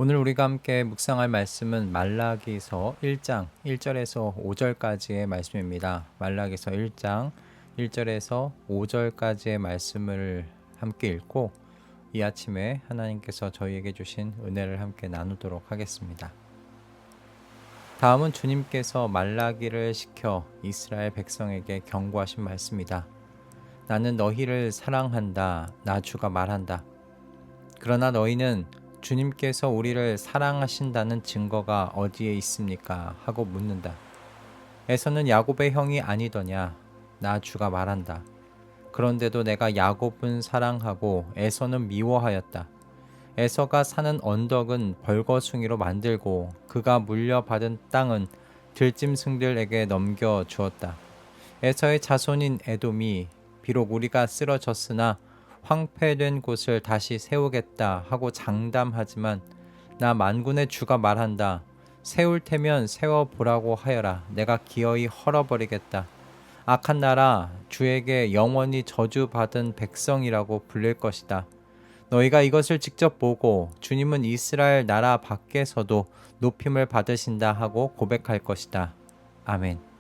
오늘 우리가 함께 묵상할 말씀은 말라기서 1장 1절에서 5절까지의 말씀입니다. 말라기서 1장 1절에서 5절까지의 말씀을 함께 읽고 이 아침에 하나님께서 저희에게 주신 은혜를 함께 나누도록 하겠습니다. 다음은 주님께서 말라기를 시켜 이스라엘 백성에게 경고하신 말씀이다. 나는 너희를 사랑한다. 나 주가 말한다. 그러나 너희는 주님께서 우리를 사랑하신다는 증거가 어디에 있습니까? 하고 묻는다. 에서는 야곱의 형이 아니더냐? 나 주가 말한다. 그런데도 내가 야곱은 사랑하고 에서는 미워하였다. 에서가 사는 언덕은 벌거숭이로 만들고 그가 물려받은 땅은 들짐승들에게 넘겨 주었다. 에서의 자손인 에돔이 비록 우리가 쓰러졌으나 황폐된 곳을 다시 세우겠다 하고 장담하지만 나 만군의 주가 말한다. 세울 테면 세워보라고 하여라. 내가 기어이 헐어버리겠다. 악한 나라 주에게 영원히 저주받은 백성이라고 불릴 것이다. 너희가 이것을 직접 보고 주님은 이스라엘 나라 밖에서도 높임을 받으신다 하고 고백할 것이다. 아멘.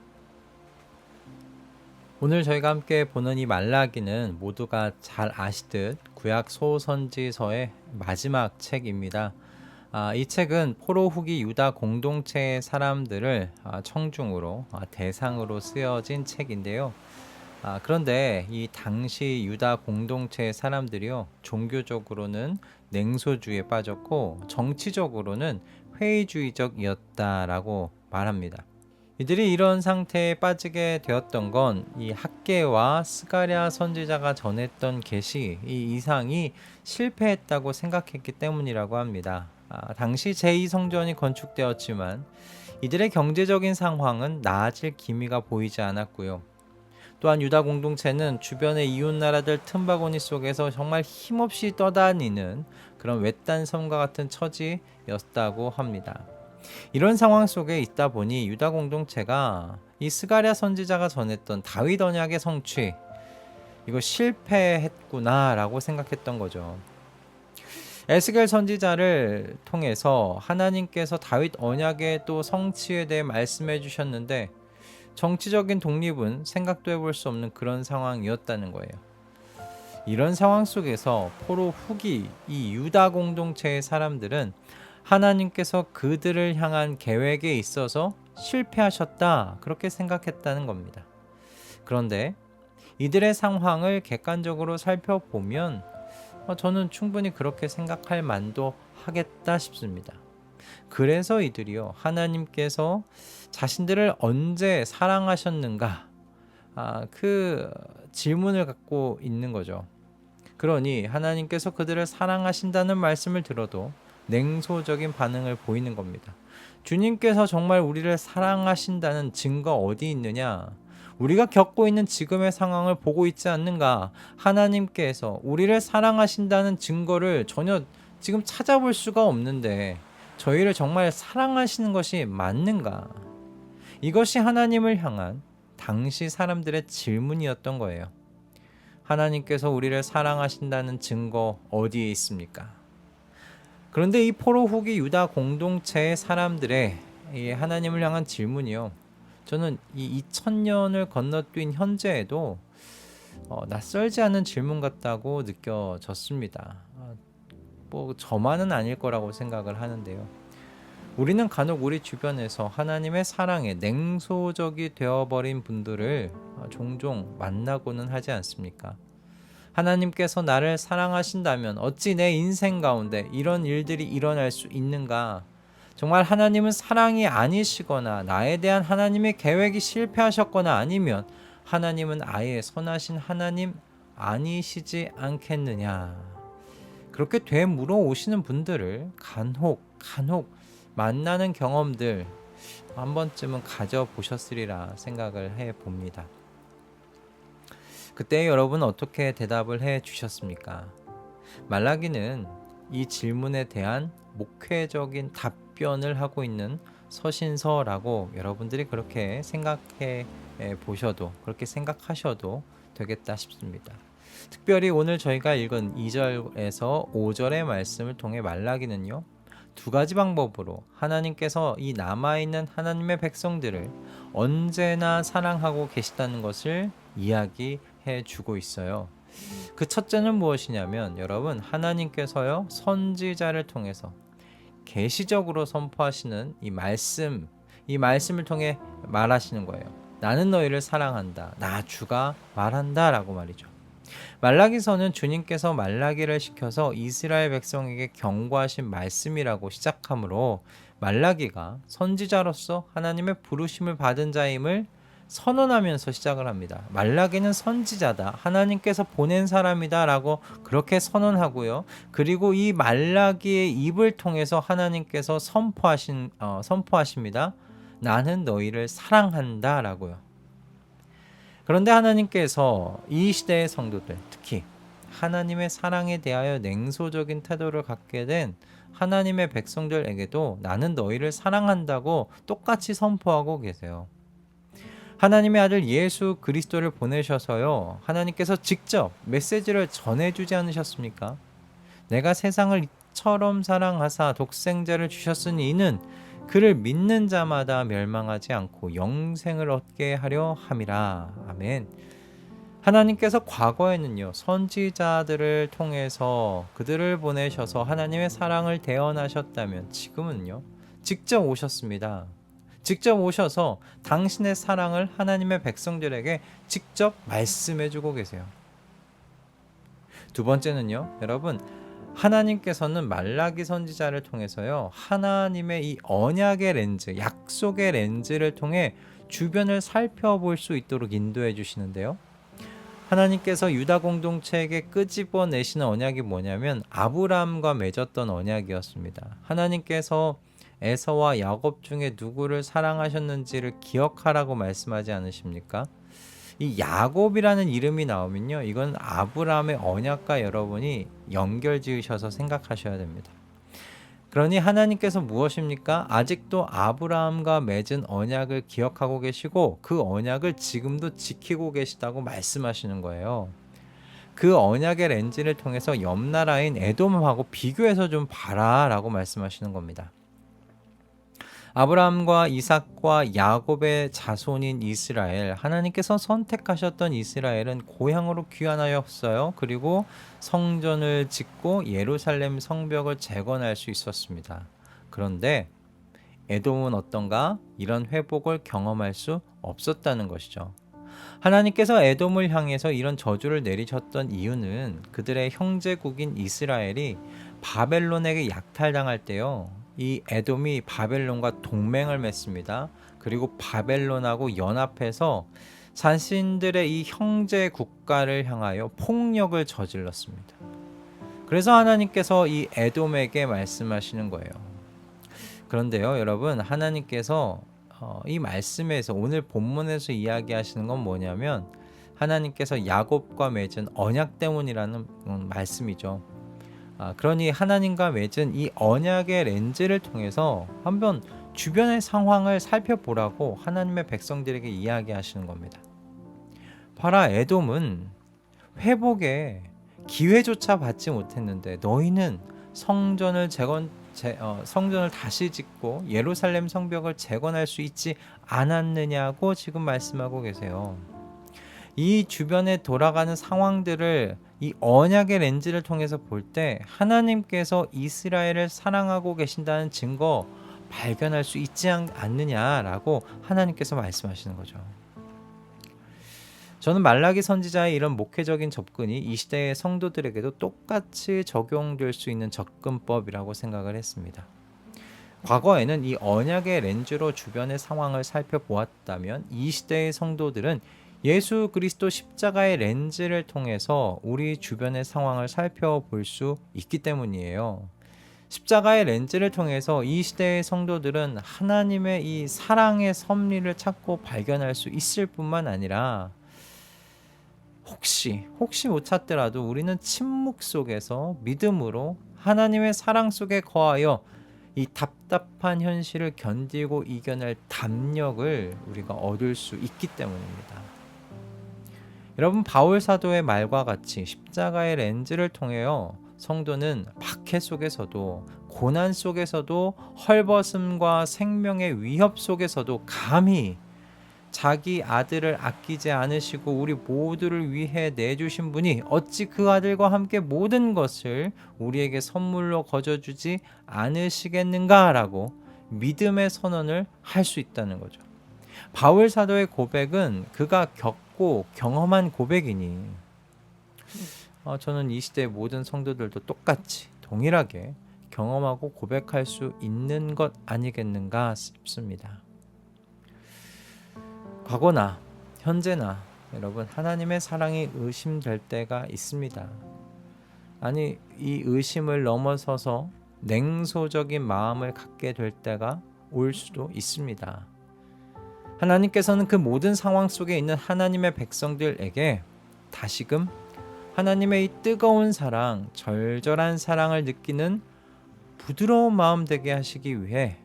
오늘 저희가 함께 보는 이 말라기는 모두가 잘 아시듯 구약 소선지서의 마지막 책입니다. 이 책은 포로 후기 유다 공동체의 사람들을 청중으로 대상으로 쓰여진 책인데요. 그런데 이 당시 유다 공동체의 사람들이요, 종교적으로는 냉소주의에 빠졌고 정치적으로는 회의주의적이었다라고 말합니다. 이들이 이런 상태에 빠지게 되었던 건 이 학개와 스가랴 선지자가 전했던 계시, 이 이상이 실패했다고 생각했기 때문이라고 합니다. 당시 제2성전이 건축되었지만 이들의 경제적인 상황은 나아질 기미가 보이지 않았고요. 또한 유다 공동체는 주변의 이웃 나라들 틈바구니 속에서 정말 힘없이 떠다니는 그런 외딴 섬과 같은 처지였다고 합니다. 이런 상황 속에 있다 보니 유다 공동체가 이 스가랴 선지자가 전했던 다윗 언약의 성취, 이거 실패했구나라고 생각했던 거죠. 에스겔 선지자를 통해서 하나님께서 다윗 언약의 또 성취에 대해 말씀해 주셨는데 정치적인 독립은 생각도 해볼 수 없는 그런 상황이었다는 거예요. 이런 상황 속에서 포로 후기 이 유다 공동체의 사람들은 하나님께서 그들을 향한 계획에 있어서 실패하셨다, 그렇게 생각했다는 겁니다. 그런데 이들의 상황을 객관적으로 살펴보면 저는 충분히 그렇게 생각할 만도 하겠다 싶습니다. 그래서 이들이요, 하나님께서 자신들을 언제 사랑하셨는가, 그 질문을 갖고 있는 거죠. 그러니 하나님께서 그들을 사랑하신다는 말씀을 들어도 냉소적인 반응을 보이는 겁니다. 주님께서 정말 우리를 사랑하신다는 증거 어디 있느냐? 우리가 겪고 있는 지금의 상황을 보고 있지 않는가? 하나님께서 우리를 사랑하신다는 증거를 전혀 지금 찾아볼 수가 없는데 저희를 정말 사랑하시는 것이 맞는가? 이것이 하나님을 향한 당시 사람들의 질문이었던 거예요. 하나님께서 우리를 사랑하신다는 증거 어디에 있습니까? 그런데 이 포로 후기 유다 공동체의 사람들의 이 하나님을 향한 질문이요, 저는 이 2000년을 건너뛴 현재에도 낯설지 않은 질문 같다고 느껴졌습니다. 뭐 저만은 아닐 거라고 생각을 하는데요. 우리는 간혹 우리 주변에서 하나님의 사랑에 냉소적이 되어버린 분들을 종종 만나고는 하지 않습니까? 하나님께서 나를 사랑하신다면 어찌 내 인생 가운데 이런 일들이 일어날 수 있는가? 정말 하나님은 사랑이 아니시거나 나에 대한 하나님의 계획이 실패하셨거나 아니면 하나님은 아예 선하신 하나님 아니시지 않겠느냐? 그렇게 되물어 오시는 분들을 간혹 만나는 경험들 한 번쯤은 가져보셨으리라 생각을 해봅니다. 그때 여러분 어떻게 대답을 해 주셨습니까? 말라기는 이 질문에 대한 목회적인 답변을 하고 있는 서신서라고 여러분들이 그렇게 생각해 보셔도, 그렇게 생각하셔도 되겠다 싶습니다. 특별히 오늘 저희가 읽은 2절에서 5절의 말씀을 통해 말라기는요, 두 가지 방법으로 하나님께서 이 남아있는 하나님의 백성들을 언제나 사랑하고 계시다는 것을 이야기해 주고 있어요. 그 첫째는 무엇이냐면 여러분, 하나님께서요 선지자를 통해서 계시적으로 선포하시는 이 말씀을 통해 말하시는 거예요. 나는 너희를 사랑한다. 나 주가 말한다 라고 말이죠. 말라기서는 주님께서 말라기를 시켜서 이스라엘 백성에게 경고하신 말씀이라고 시작하므로 말라기가 선지자로서 하나님의 부르심을 받은 자임을 선언하면서 시작을 합니다. 말라기는 선지자다, 하나님께서 보낸 사람이다 라고 그렇게 선언하고요. 그리고 이 말라기의 입을 통해서 하나님께서 선포하십니다. 나는 너희를 사랑한다 라고요. 그런데 하나님께서 이 시대의 성도들, 특히 하나님의 사랑에 대하여 냉소적인 태도를 갖게 된 하나님의 백성들에게도 나는 너희를 사랑한다고 똑같이 선포하고 계세요. 하나님의 아들 예수 그리스도를 보내셔서요, 하나님께서 직접 메시지를 전해주지 않으셨습니까? 내가 세상을 이처럼 사랑하사 독생자를 주셨으니 이는 그를 믿는 자마다 멸망하지 않고 영생을 얻게 하려 함이라. 아멘. 하나님께서 과거에는요 선지자들을 통해서 그들을 보내셔서 하나님의 사랑을 대언하셨다면 지금은요 직접 오셨습니다. 직접 오셔서 당신의 사랑을 하나님의 백성들에게 직접 말씀해주고 계세요. 두 번째는요, 여러분, 하나님께서는 말라기 선지자를 통해서요 하나님의 이 언약의 렌즈, 약속의 렌즈를 통해 주변을 살펴볼 수 있도록 인도해 주시는데요. 하나님께서 유다 공동체에게 끄집어내시는 언약이 뭐냐면 아브라함과 맺었던 언약이었습니다. 하나님께서 에서와 야곱 중에 누구를 사랑하셨는지를 기억하라고 말씀하지 않으십니까? 이 야곱이라는 이름이 나오면요, 이건 아브라함의 언약과 여러분이 연결 지으셔서 생각하셔야 됩니다. 그러니 하나님께서 무엇입니까? 아직도 아브라함과 맺은 언약을 기억하고 계시고 그 언약을 지금도 지키고 계시다고 말씀하시는 거예요. 그 언약의 렌즈를 통해서 옆 나라인 에돔하고 비교해서 좀 봐라 라고 말씀하시는 겁니다. 아브라함과 이삭과 야곱의 자손인 이스라엘, 하나님께서 선택하셨던 이스라엘은 고향으로 귀환하였어요. 그리고 성전을 짓고 예루살렘 성벽을 재건할 수 있었습니다. 그런데 에돔은 어떤가? 이런 회복을 경험할 수 없었다는 것이죠. 하나님께서 에돔을 향해서 이런 저주를 내리셨던 이유는 그들의 형제국인 이스라엘이 바벨론에게 약탈당할 때요, 이 에돔이 바벨론과 동맹을 맺습니다. 그리고 바벨론하고 연합해서 자신들의 이 형제 국가를 향하여 폭력을 저질렀습니다. 그래서 하나님께서 이 에돔에게 말씀하시는 거예요. 그런데요, 여러분, 하나님께서 이 말씀에서, 오늘 본문에서 이야기하시는 건 뭐냐면 하나님께서 야곱과 맺은 언약 때문이라는 말씀이죠. 그러니 하나님과 맺은 이 언약의 렌즈를 통해서 한번 주변의 상황을 살펴보라고 하나님의 백성들에게 이야기하시는 겁니다. 봐라, 에돔은 회복의 기회조차 받지 못했는데 너희는 성전을 다시 짓고 예루살렘 성벽을 재건할 수 있지 않았느냐고 지금 말씀하고 계세요. 이 주변에 돌아가는 상황들을 이 언약의 렌즈를 통해서 볼 때 하나님께서 이스라엘을 사랑하고 계신다는 증거 발견할 수 있지 않느냐라고 하나님께서 말씀하시는 거죠. 저는 말라기 선지자의 이런 목회적인 접근이 이 시대의 성도들에게도 똑같이 적용될 수 있는 접근법이라고 생각을 했습니다. 과거에는 이 언약의 렌즈로 주변의 상황을 살펴보았다면 이 시대의 성도들은 예수 그리스도 십자가의 렌즈를 통해서 우리 주변의 상황을 살펴볼 수 있기 때문이에요. 십자가의 렌즈를 통해서 이 시대의 성도들은 하나님의 이 사랑의 섭리를 찾고 발견할 수 있을 뿐만 아니라 혹시 못 찾더라도 우리는 침묵 속에서 믿음으로 하나님의 사랑 속에 거하여 이 답답한 현실을 견디고 이겨낼 담력을 우리가 얻을 수 있기 때문입니다. 여러분, 바울 사도의 말과 같이 십자가의 렌즈를 통하여 성도는 박해 속에서도 고난 속에서도 헐벗음과 생명의 위협 속에서도 감히 자기 아들을 아끼지 않으시고 우리 모두를 위해 내주신 분이 어찌 그 아들과 함께 모든 것을 우리에게 선물로 거저주지 않으시겠는가라고 믿음의 선언을 할 수 있다는 거죠. 바울 사도의 고백은 그가 겪고 경험한 고백이니 저는 이 시대의 모든 성도들도 똑같이 동일하게 경험하고 고백할 수 있는 것 아니겠는가 싶습니다. 과거나 현재나 여러분, 하나님의 사랑이 의심될 때가 있습니다. 아니, 이 의심을 넘어서서 냉소적인 마음을 갖게 될 때가 올 수도 있습니다. 하나님께서는 그 모든 상황 속에 있는 하나님의 백성들에게 다시금 하나님의 이 뜨거운 사랑, 절절한 사랑을 느끼는 부드러운 마음 되게 하시기 위해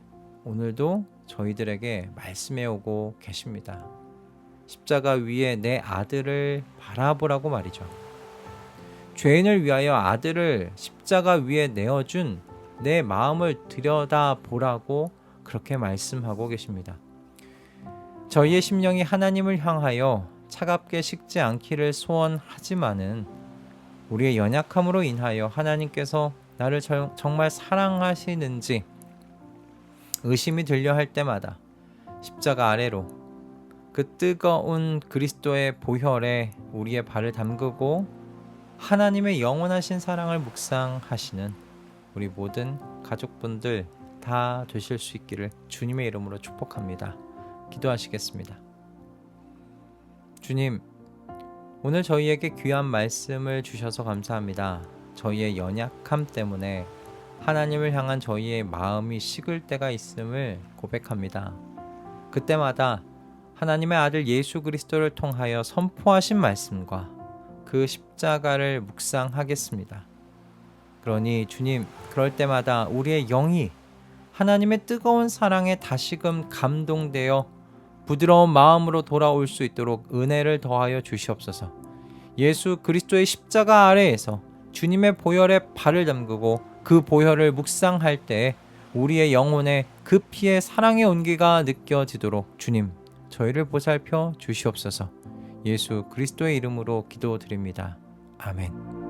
오늘도 저희들에게 말씀해 오고 계십니다. 십자가 위에 내 아들을 바라보라고 말이죠. 죄인을 위하여 아들을 십자가 위에 내어준 내 마음을 들여다보라고 그렇게 말씀하고 계십니다. 저희의 심령이 하나님을 향하여 차갑게 식지 않기를 소원하지만은 우리의 연약함으로 인하여 하나님께서 나를 정말 사랑하시는지 의심이 들려 할 때마다 십자가 아래로 그 뜨거운 그리스도의 보혈에 우리의 발을 담그고 하나님의 영원하신 사랑을 묵상하시는 우리 모든 가족분들 다 되실 수 있기를 주님의 이름으로 축복합니다. 기도하시겠습니다. 주님, 오늘 저희에게 귀한 말씀을 주셔서 감사합니다. 저희의 연약함 때문에 하나님을 향한 저희의 마음이 식을 때가 있음을 고백합니다. 그때마다 하나님의 아들 예수 그리스도를 통하여 선포하신 말씀과 그 십자가를 묵상하겠습니다. 그러니 주님, 그럴 때마다 우리의 영이 하나님의 뜨거운 사랑에 다시금 감동되어 부드러운 마음으로 돌아올 수 있도록 은혜를 더하여 주시옵소서. 예수 그리스도의 십자가 아래에서 주님의 보혈에 발을 담그고 그 보혈을 묵상할 때 우리의 영혼에 그 피의 사랑의 온기가 느껴지도록 주님, 저희를 보살펴 주시옵소서. 예수 그리스도의 이름으로 기도드립니다. 아멘.